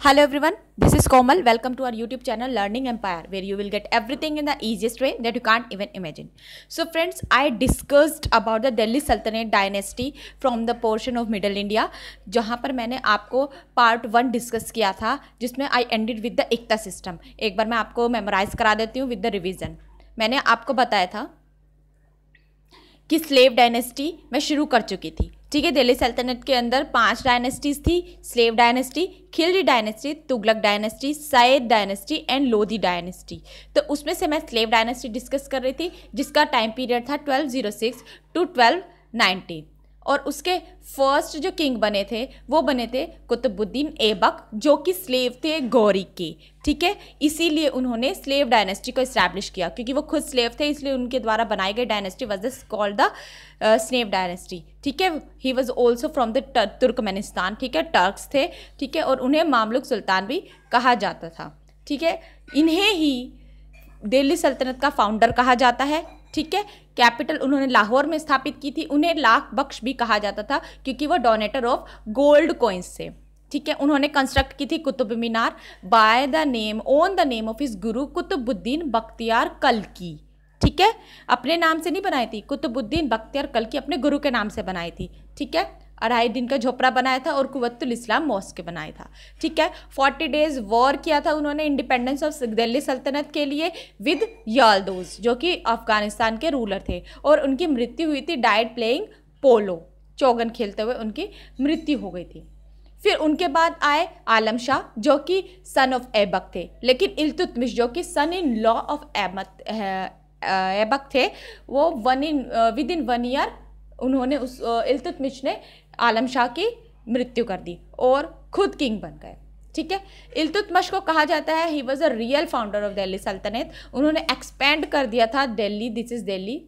Hello everyone, this is Komal. Welcome to our YouTube channel Learning Empire, where you will get everything in the easiest way that you can't even imagine. So friends, I discussed about the Delhi Sultanate dynasty from the portion of Middle India, जहाँ पर मैंने आपको part 1 discuss किया था, जिसमें I ended with the iqta system. एक बार मैं आपको मेमोराइज करा देती हूँ विद द रिविजन. मैंने आपको बताया था कि स्लेव डायनेस्टी मैं शुरू कर चुकी थी. ठीक है, दिल्ली सल्तनत के अंदर 5 डायनेस्टीज थी. Slave dynasty, Khilji dynasty, Tughlaq dynasty, Syed dynasty and Lodhi dynasty. तो उसमें से मैं स्लेव डायनेस्टी डिस्कस कर रही थी, जिसका टाइम पीरियड था 1206 टू 1290. और उसके फर्स्ट जो किंग बने थे वो बने थे कुतुबुद्दीन ऐबक, जो कि स्लेव थे गौरी के. ठीक है, इसीलिए उन्होंने स्लेव डायनेस्टी को इस्टेब्लिश किया, क्योंकि वो खुद स्लेव थे, इसलिए उनके द्वारा बनाई गई dynasty was called the slave dynasty. ठीक है, he was also from the Turkmenistan. ठीक है, टर्क्स थे. ठीक है, और उन्हें मामलुक सुल्तान भी कहा जाता था. ठीक है, इन्हें ही दिल्ली सल्तनत का फाउंडर कहा जाता है. ठीक है, कैपिटल उन्होंने लाहौर में स्थापित की थी. उन्हें लाख बख्श भी कहा जाता था, क्योंकि वो डोनेटर ऑफ गोल्ड कॉइन्स थे. ठीक है, उन्होंने कंस्ट्रक्ट की थी Qutub Minar by the name on the name of his guru Qutbuddin Bakhtiyar कल्की. ठीक है, अपने नाम से नहीं बनाई थी, कुतुबुद्दीन बख्तियार कल्की अपने गुरु के नाम से बनाई थी. ठीक है, 2.5 दिन का झोपड़ा बनाया था और कुव्वतुल इस्लाम मॉस्क बनाया था. ठीक है, 40 डेज वॉर किया था उन्होंने इंडिपेंडेंस ऑफ दिल्ली सल्तनत के लिए विद याल्दोज, जो कि अफगानिस्तान के रूलर थे. और उनकी मृत्यु हुई थी डाइड प्लेइंग पोलो, चौगन खेलते हुए उनकी मृत्यु हो गई थी. फिर उनके बाद आए आलम शाह, जो कि सन ऑफ ऐबक थे. लेकिन इल्तुतमिश, जो कि सन इन लॉ ऑफ ऐबक थे, वो विद इन 1 ईयर उन्होंने उस इल्तुतमिश ने आलम शाह की मृत्यु कर दी और खुद किंग बन गए. ठीक है, इल्तुतमिश को कहा जाता है he was a real founder of Delhi सल्तनत. उन्होंने एक्सपेंड कर दिया था दिल्ली, दिस इज दिल्ली,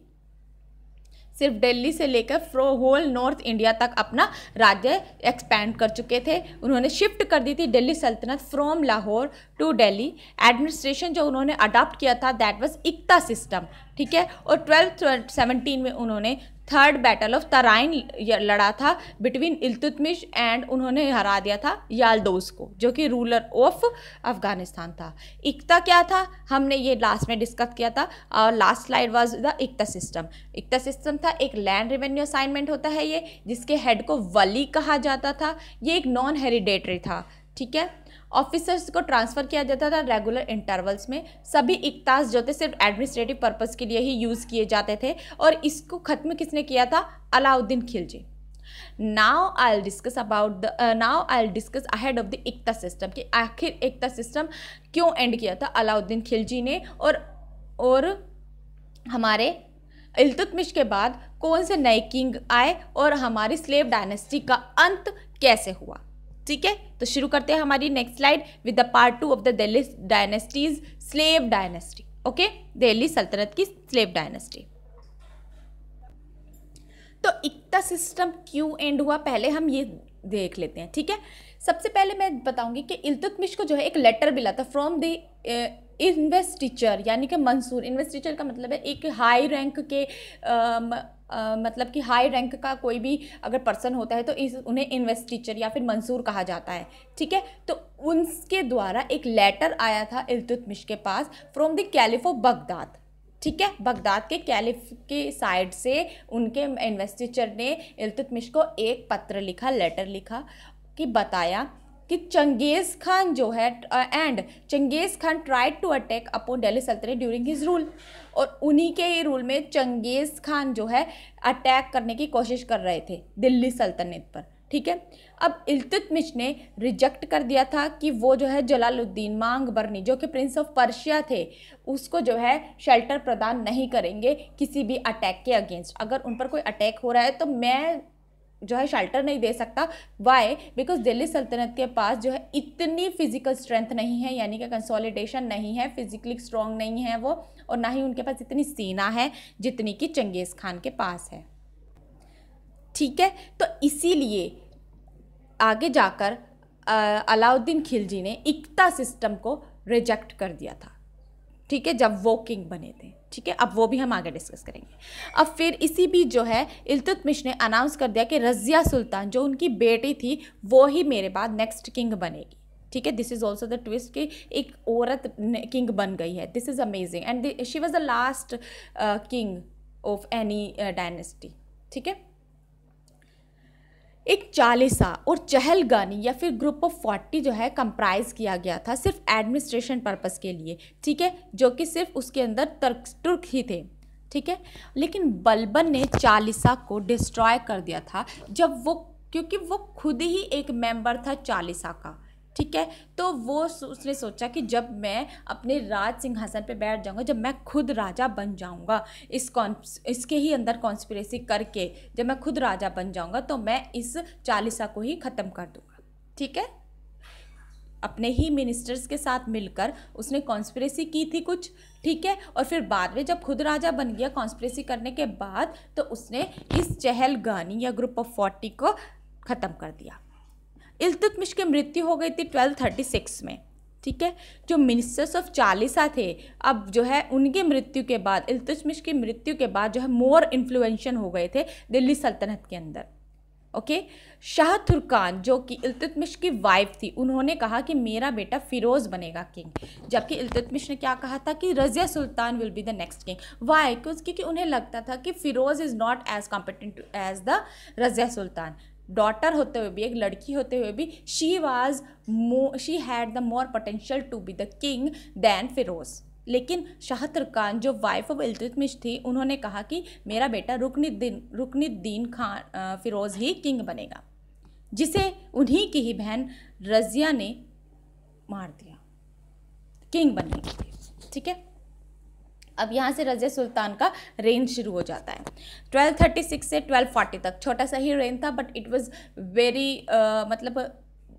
सिर्फ दिल्ली से लेकर होल नॉर्थ इंडिया तक अपना राज्य एक्सपैंड कर चुके थे. उन्होंने शिफ्ट कर दी थी दिल्ली सल्तनत from Lahore to Delhi. Administration जो उन्होंने अडॉप्ट किया था दैट वाज इक्ता सिस्टम. ठीक है, और 1217 में उन्होंने थर्ड बैटल ऑफ तराइन लड़ा था बिटवीन इल्तुतमिश एंड उन्होंने हरा दिया था याल्दोज को, जो कि रूलर ऑफ अफगानिस्तान था. इक्ता क्या था हमने ये लास्ट में डिस्कस किया था, और last slide was the iqta system. Iqta system था एक लैंड रेवेन्यू असाइनमेंट होता है ये, जिसके हेड को वली कहा जाता था. ये एक नॉन हेरिडेटरी था. ठीक है, ऑफिसर्स को ट्रांसफ़र किया जाता था रेगुलर इंटरवल्स में. सभी इक्तास जो थे सिर्फ एडमिनिस्ट्रेटिव पर्पस के लिए ही यूज़ किए जाते थे, और इसको ख़त्म किसने किया था? Alauddin Khilji. Now I will discuss ahead of the iqta system, कि आखिर इक्ता सिस्टम क्यों एंड किया था अलाउद्दीन खिलजी ने, और हमारे इल्तुतमिश के बाद कौन से नए किंग आए, और हमारी स्लेव डायनेस्टी का अंत कैसे हुआ. ठीक है, तो शुरू करते हैं हमारी next slide with the part 2 of the Delhi dynasties, slave dynasty. Okay, Delhi सल्तनत की स्लेव डायनेस्टी. तो इक्ता सिस्टम क्यों एंड हुआ, पहले हम ये देख लेते हैं. ठीक है, सबसे पहले मैं बताऊंगी कि इल्तुतमिश को जो है एक लेटर मिला था फ्रॉम द इन्वेस्टिचर, यानी कि मंसूर. इन्वेस्टिचर का मतलब है एक हाई रैंक के मतलब कि हाई रैंक का कोई भी अगर पर्सन होता है तो उन्हें इन्वेस्टिचर या फिर मंसूर कहा जाता है. ठीक है, तो उनके द्वारा एक लेटर आया था इल्तुतमिश के पास from the caliph of Baghdad. ठीक है, बगदाद के कैलिफ के साइड से उनके इन्वेस्टिचर ने इल्तुतमिश को एक पत्र लिखा, लेटर लिखा, कि बताया कि चंगेज़ खान जो है and Changez Khan tried to attack upon Delhi सल्तनत ड्यूरिंग हिज रूल, और उन्हीं के ही रूल में चंगेज़ खान जो है अटैक करने की कोशिश कर रहे थे दिल्ली सल्तनत पर. ठीक है, अब इल्तुतमिश ने रिजेक्ट कर दिया था कि वो जो है जलालुद्दीन मांगबरनी, जो कि प्रिंस ऑफ पर्शिया थे, उसको जो है शेल्टर प्रदान नहीं करेंगे किसी भी अटैक के अगेंस्ट. अगर उन पर कोई अटैक हो रहा है तो मैं जो है शेल्टर नहीं दे सकता. वाई? बिकॉज दिल्ली सल्तनत के पास जो है इतनी फिजिकल स्ट्रेंथ नहीं है, यानी कि कंसोलिडेशन नहीं है, फिजिकली स्ट्रॉन्ग नहीं है वो, और ना ही उनके पास इतनी सेना है जितनी कि चंगेज़ खान के पास है. ठीक है, तो इसीलिए आगे जाकर अलाउद्दीन खिलजी ने इक्ता सिस्टम को रिजेक्ट कर दिया था. ठीक है, जब वो किंग बने थे. ठीक है, अब वो भी हम आगे डिस्कस करेंगे. अब फिर इसी बीच जो है इल्तुतमिश ने अनाउंस कर दिया कि रज़िया सुल्तान जो उनकी बेटी थी वो ही मेरे बाद नेक्स्ट किंग बनेगी. ठीक है, this is also the twist कि एक औरत किंग बन गई है, this is amazing and she was the last king of any dynasty. ठीक है, एक चालीसा और चहलगानी या फिर ग्रुप ऑफ 40 जो है कंप्राइज किया गया था सिर्फ एडमिनिस्ट्रेशन पर्पस के लिए। ठीक है, जो कि सिर्फ उसके अंदर तुर्क ही थे। ठीक है, लेकिन बलबन ने चालीसा को डिस्ट्रॉय कर दिया था जब वो, क्योंकि वो खुद ही एक मेंबर था चालीसा का। ठीक है, तो वो उसने सोचा कि जब मैं अपने राज सिंहासन पे बैठ जाऊंगा, जब मैं खुद राजा बन जाऊंगा, इसके ही अंदर कॉन्स्पिरेसी करके जब मैं खुद राजा बन जाऊंगा तो मैं इस चालीसा को ही ख़त्म कर दूंगा। ठीक है, अपने ही मिनिस्टर्स के साथ मिलकर उसने कॉन्स्पिरेसी की थी कुछ। ठीक है, और फिर बाद में जब खुद राजा बन गया कॉन्स्पिरेसी करने के बाद, तो उसने इस चहलगानी या ग्रुप ऑफ 40 को ख़त्म कर दिया। इल्तुतमिश की मृत्यु हो गई थी 1236 में। ठीक है, जो मिनिस्टर्स ऑफ चालीसा थे, अब जो है उनकी मृत्यु के बाद, इल्तुतमिश की मृत्यु के बाद जो है मोर इन्फ्लुएंशियल हो गए थे दिल्ली सल्तनत के अंदर। ओके, शाह तुर्कान जो कि इल्तुतमिश की वाइफ थी, उन्होंने कहा कि मेरा बेटा फिरोज़ बनेगा किंग, जबकि इल्तुतमिश ने क्या कहा था कि Razia Sultan will be the next king. Why? क्योंकि उन्हें लगता था कि Firoz is not as competent as the Razia Sultan. Daughter होते हुए भी, एक लड़की होते हुए भी, she had the more potential to be the king than Firoz. लेकिन शाह तुर्कान जो वाइफ ऑफ इल्तुतमिश थी, उन्होंने कहा कि मेरा बेटा रुकनुद्दीन खान फिरोज़ ही किंग बनेगा, जिसे उन्हीं की ही बहन रज़िया ने मार दिया किंग बनने के लिए। ठीक है, अब यहाँ से रज़िया सुल्तान का रेंज शुरू हो जाता है 1236 से 1240 तक। छोटा सा ही रेंज था, बट इट वाज वेरी मतलब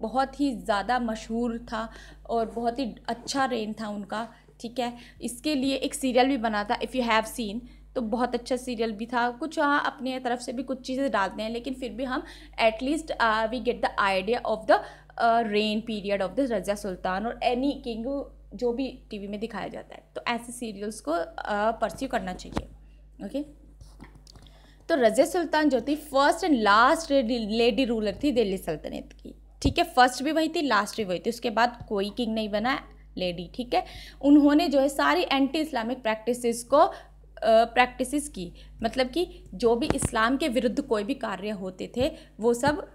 बहुत ही ज़्यादा मशहूर था और बहुत ही अच्छा रेंज था उनका। ठीक है, इसके लिए एक सीरियल भी बना था, इफ़ यू हैव सीन, तो बहुत अच्छा सीरियल भी था। कुछ हाँ अपने तरफ से भी कुछ चीज़ें डालते हैं, लेकिन फिर भी हम at least we get the idea of the reign period of the Razia Sultan और एनी किंग जो भी टीवी में दिखाया जाता है। तो ऐसे सीरियल्स को परस्यू करना चाहिए। ओके, तो रज़िया सुल्तान जो थी first and last lady ruler थी दिल्ली सल्तनत की। ठीक है, फर्स्ट भी वही थी, लास्ट भी वही थी, उसके बाद कोई किंग नहीं बना लेडी। ठीक है, उन्होंने जो है सारी एंटी इस्लामिक प्रैक्टिसेस को प्रैक्टिसेस की, मतलब कि जो भी इस्लाम के विरुद्ध कोई भी कार्य होते थे वो सब,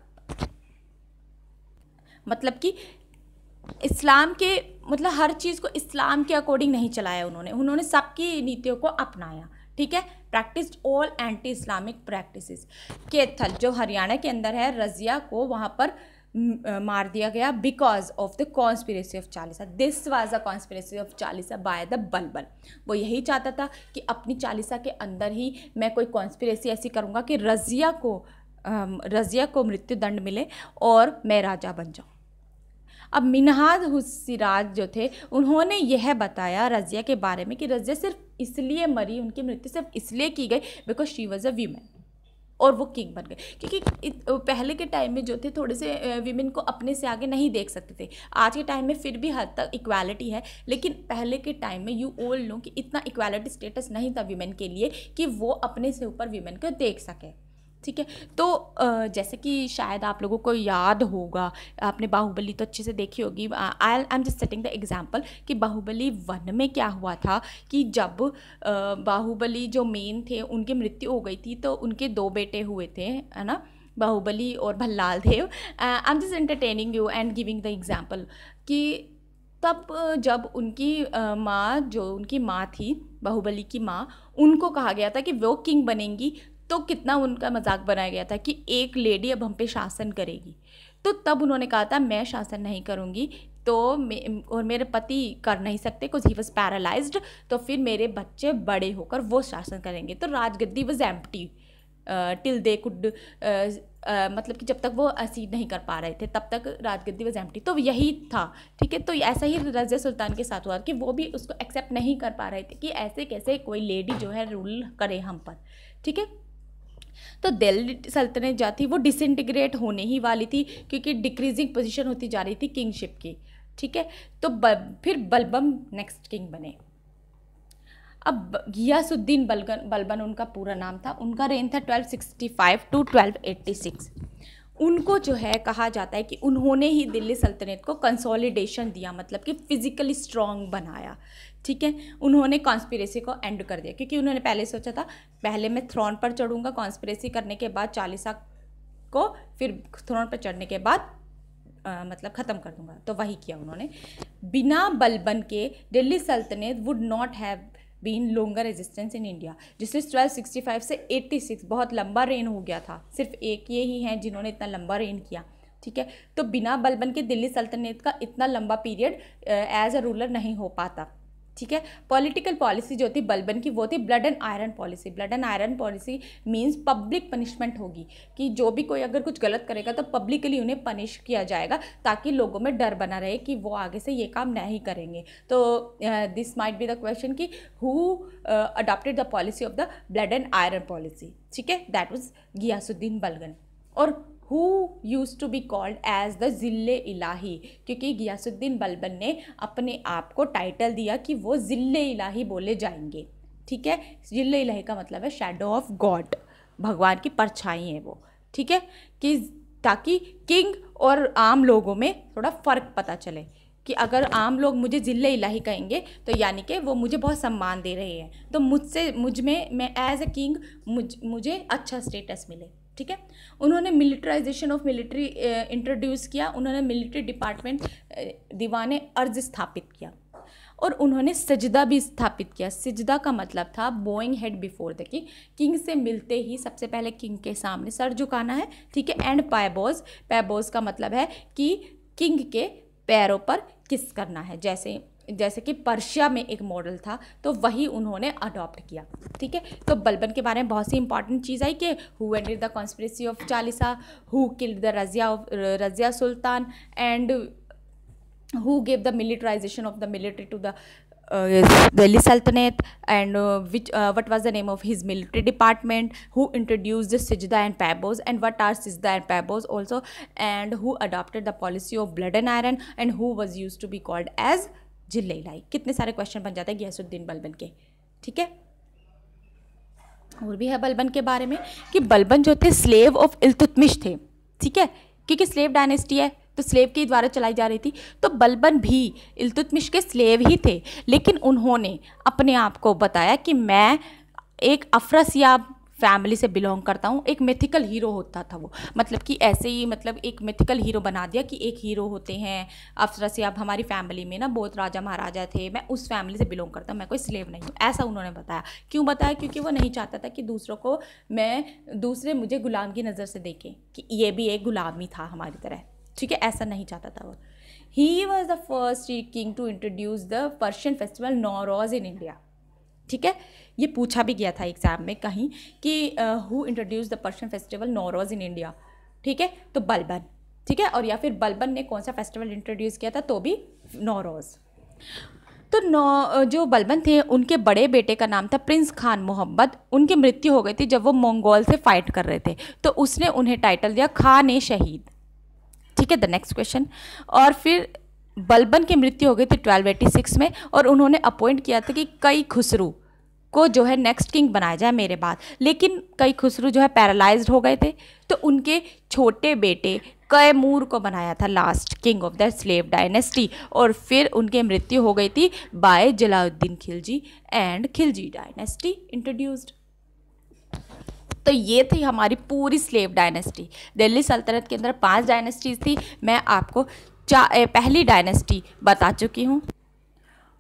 मतलब कि इस्लाम के, मतलब हर चीज़ को इस्लाम के अकॉर्डिंग नहीं चलाया उन्होंने सबकी नीतियों को अपनाया। ठीक है, practised all anti Islamic practices. Kaithal जो हरियाणा के अंदर है, रज़िया को वहाँ पर मार दिया गया because of the conspiracy of Chalisa. This was a conspiracy of Chalisa by the Balban. वो यही चाहता था कि अपनी चालीसा के अंदर ही मैं कोई कॉन्स्पिरेसी ऐसी करूँगा कि रज़िया को मृत्युदंड मिले और मैं राजा बन जाऊँ। अब मिन्हाज सिराज जो थे, उन्होंने यह बताया रज़िया के बारे में कि रज़िया सिर्फ इसलिए मरी, उनकी मृत्यु सिर्फ इसलिए की गई because she was a women, और वो किंग बन गए। क्योंकि पहले के टाइम में जो थे थोड़े से वीमेन को अपने से आगे नहीं देख सकते थे। आज के टाइम में फिर भी हद तक इक्वालिटी है, लेकिन पहले के टाइम में यू ऑल नो कि इतना इक्वालिटी स्टेटस नहीं था वीमेन के लिए कि वो अपने से ऊपर वीमेन को देख सके। ठीक है, तो जैसे कि शायद आप लोगों को याद होगा, आपने बाहुबली तो अच्छे से देखी होगी। आई am just setting the example कि बाहुबली 1 में क्या हुआ था कि जब बाहुबली जो मेन थे उनकी मृत्यु हो गई थी, तो उनके 2 बेटे हुए थे, है ना, बाहुबली और Bhallaladeva. I am just entertaining you and giving the example कि तब जब उनकी उनकी माँ थी, बाहुबली की माँ, उनको कहा गया था कि वो किंग बनेंगी, तो कितना उनका मजाक बनाया गया था कि एक लेडी अब हम पे शासन करेगी। तो तब उन्होंने कहा था मैं शासन नहीं करूँगी, तो और मेरे पति कर नहीं सकते बिकॉज ही वॉज पैरालाइज्ड, तो फिर मेरे बच्चे बड़े होकर वो शासन करेंगे। तो राजगद्दी was empty till they could, मतलब कि जब तक वो असीड नहीं कर पा रहे थे तब तक राजगद्दी वॉज एम्प्टी। तो यही था। ठीक है, तो ऐसा ही रज़िया सुल्तान के साथ हुआ कि वो भी उसको एक्सेप्ट नहीं कर पा रहे थे कि ऐसे कैसे कोई लेडी जो है रूल करे हम पर। ठीक है, तो दिल्ली सल्तनत जो थी वो डिसइंटीग्रेट होने ही वाली थी, क्योंकि डिक्रीजिंग पोजीशन होती जा रही थी किंगशिप की। ठीक है, तो फिर बलबन नेक्स्ट किंग बने। अब गियासुद्दीन बलबन उनका पूरा नाम था। उनका रेन था 1265 टू 1286। उनको जो है कहा जाता है कि उन्होंने ही दिल्ली सल्तनत को कंसोलिडेशन दिया, मतलब कि फिजिकली स्ट्रांग बनाया। ठीक है, उन्होंने कॉन्स्पिरेसी को एंड कर दिया, क्योंकि उन्होंने पहले सोचा था पहले मैं थ्रोन पर चढ़ूंगा, कॉन्स्पिरेसी करने के बाद चालीसा को फिर थ्रोन पर चढ़ने के बाद मतलब ख़त्म कर दूंगा, तो वही किया उन्होंने। बिना बलबन के दिल्ली सल्तनत would not have been longer resistance in India. जिससे 1265 से 86 बहुत लंबा रेन हो गया था, सिर्फ एक ये ही हैं जिन्होंने इतना लंबा रेन किया। ठीक है, तो बिना बलबन के दिल्ली सल्तनत का इतना लंबा पीरियड एज अ रूलर नहीं हो पाता। ठीक है, पॉलिटिकल पॉलिसी जो थी बलबन की वो थी blood and iron policy. Blood and iron policy means public punishment होगी, कि जो भी कोई अगर कुछ गलत करेगा तो पब्लिकली उन्हें पनिश किया जाएगा, ताकि लोगों में डर बना रहे कि वो आगे से ये काम नहीं करेंगे। तो this might be the question कि who adopted the policy of the blood and iron policy. ठीक है, दैट वाज गियासुद्दीन बलबन। और who used to be called as the ज़िल्ले इलाही, क्योंकि गियासुद्दीन बलबन ने अपने आप को टाइटल दिया कि वो ज़िल्ले इलाही बोले जाएंगे। ठीक है, ज़िल्ले इलाही का मतलब है शैडो ऑफ गॉड, भगवान की परछाई है वो। ठीक है, कि ताकि किंग और आम लोगों में थोड़ा फ़र्क पता चले कि अगर आम लोग मुझे ज़िल्ले इलाही कहेंगे तो यानी कि वो मुझे बहुत सम्मान दे रहे हैं, तो मुझ में मैं एज ए किंग मुझे अच्छा स्टेटस मिले। ठीक है, उन्होंने मिलिट्राइजेशन ऑफ मिलिट्री इंट्रोड्यूस किया, उन्होंने मिलिट्री डिपार्टमेंट दीवाने अर्ज स्थापित किया, और उन्होंने सजदा भी स्थापित किया। सजदा का मतलब था Boeing head before the king, king से मिलते ही सबसे पहले किंग के सामने सर झुकाना है। ठीक है, एंड पैबोज, पैबोज का मतलब है कि किंग के पैरों पर किस करना है, जैसे कि पर्शिया में एक मॉडल था, तो वही उन्होंने अडॉप्ट किया। ठीक है, तो बलबन के बारे में बहुत सी इंपॉर्टेंट चीज़ आई कि who ended the conspiracy of Chalisa, who killed the Razia Sultan, and who gave the militarization of the military to the Delhi Sultanate, and what was the name of his military department, who introduced the Sijda and Pabos, and what are Sijda and Pabos also, and who adopted the policy of blood and iron, and who was used to be called as जिले इलाही। कितने सारे question बन जाते हैं गियासुद्दीन बलबन के। ठीक है, और भी है बलबन के बारे में कि बलबन जो थे स्लेव ऑफ इल्तुतमिश थे। ठीक है, क्योंकि स्लेव डायनेस्टी है तो स्लेव के द्वारा चलाई जा रही थी, तो बलबन भी इल्तुतमिश के स्लेव ही थे, लेकिन उन्होंने अपने आप को बताया कि मैं एक अफरासियाब फैमिली से बिलोंग करता हूँ। एक मिथिकल हीरो होता था वो, मतलब कि ऐसे ही, मतलब एक मिथिकल हीरो बना दिया कि एक हीरो होते हैं अफरासियाब, हमारी फैमिली में ना बहुत राजा महाराजा थे, मैं उस फैमिली से बिलोंग करता हूँ, मैं कोई स्लेव नहीं हूँ, ऐसा उन्होंने बताया। क्यों बताया? क्योंकि वो नहीं चाहता था कि दूसरे मुझे गुलाम की नज़र से देखें कि ये भी एक गुलामी था हमारी तरह। ठीक है, ऐसा नहीं चाहता था वो। He was the first king to introduce the Persian festival Nauroz in India. ठीक है, ये पूछा भी गया था एग्जाम में कहीं कि who introduce the Persian festival Nauroz in India. ठीक है, तो बलबन। ठीक है, और या फिर बलबन ने कौन सा फेस्टिवल इंट्रोड्यूस किया था, तो भी नौरोज़। तो जो बलबन थे उनके बड़े बेटे का नाम था प्रिंस खान मोहम्मद। उनकी मृत्यु हो गई थी जब वो मंगोल से फाइट कर रहे थे, तो उसने उन्हें टाइटल दिया खान शहीद। ठीक है, द नेक्स्ट क्वेश्चन। और फिर बलबन की मृत्यु हो गई थी 1286 में, और उन्होंने अपॉइंट किया था कि कई खुसरू को जो है नेक्स्ट किंग बनाया जाए मेरे बाद, लेकिन कई खुसरू जो है पैरालाइज्ड हो गए थे, तो उनके छोटे बेटे कैमूर को बनाया था last king of the slave dynasty, और फिर उनकी मृत्यु हो गई थी by Jalaluddin Khilji and Khilji dynasty introduced. तो ये थी हमारी पूरी स्लेव डायनेस्टी। दिल्ली सल्तनत के अंदर 5 डायनेस्टीज थी, मैं आपको पहली डायनेस्टी बता चुकी हूँ,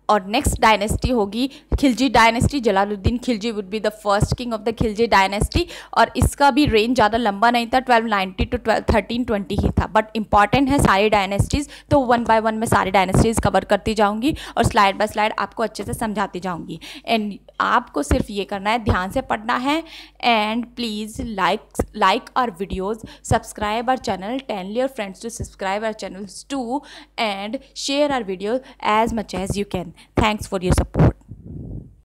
और नेक्स्ट डायनेस्टी होगी Khilji dynasty. Jalaluddin Khilji would be the first king of the Khilji dynasty, और इसका भी रेंज ज़्यादा लंबा नहीं था, 1290 to 1320 ही था, बट इंपॉर्टेंट है सारी डायनेस्टीज़, तो 1 by 1 मैं सारी डायनेस्टीज़ कवर करती जाऊंगी और स्लाइड बाय स्लाइड आपको अच्छे से समझाती जाऊंगी। एंड आपको सिर्फ ये करना है, ध्यान से पढ़ना है, and please like our videos, subscribe our channel, tell your friends to subscribe our channels too, and share our videos as much as you can. Thanks for your support.